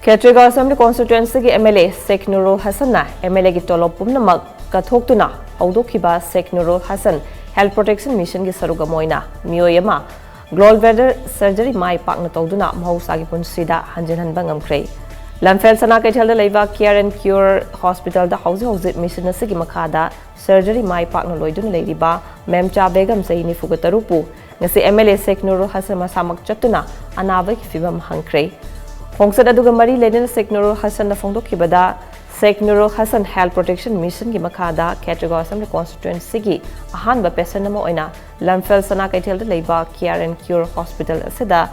Ketriga Assembly constituency ki MLA Sheikh Noorul Hassan na MLA ki tolop pumnamak kathokuna audokhiba Sheikh Noorul Hassan Health Protection Mission ki sarugamoina miyoyama global weather surgery mai pakna tawduna mahausa ki punsida hanjin hanba ngamkhrei Lamfel sana kaithal da leiba care and cure hospital da hauzi mission asigi makhada surgery mai pakna loidun leiriba memcha begam saini fugatarupu ngasi MLA Sheikh Noorul Hassan masamak chatuna anabai ki fibam hangkrei Hongsad aduga mari lenen Sheikh Noorul Hassan na phongdokhibada Sheikh Noorul Hassan Health Protection Mission ki makhada Ketriga Assembly constituency ki ahanba patient nama oina Lamfel sana kaithal da leiba care and cure hospital asida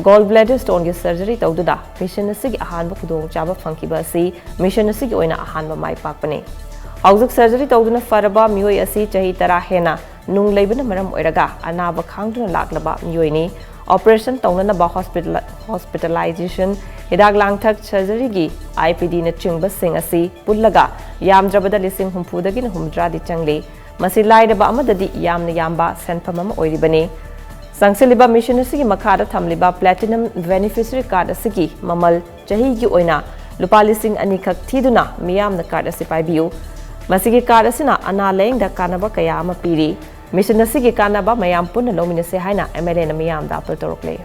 gallbladder stone ki surgery tawduda mission asigi ahanba khudong chaba phangkiba asi mission asigi oina ahanba mai pakpane Hauzuk surgery tawduna faraba miyoi asi chahi tara hena nung leibana maram oiraga anaba khangduna laklaba miyoi ni Operation Taunana ba hospitalization hidak langthak surgery gi IPD na chingba sing asi pullaga yamdrabada lising humpudagi na humdra di changli masi laidaba amadadi yamna yamba senpamama oiribani sangsiliba mission asigi makhada thamliba platinum beneficiary card asigi mamal chahi gi oina lupa lising anikak thiduna miyamna card asi paibiu masigi card asina ana leng da kanaba kaya ama piri Mission asigi kanaba mayam punna lominase haina MLA na miyam da apel torokle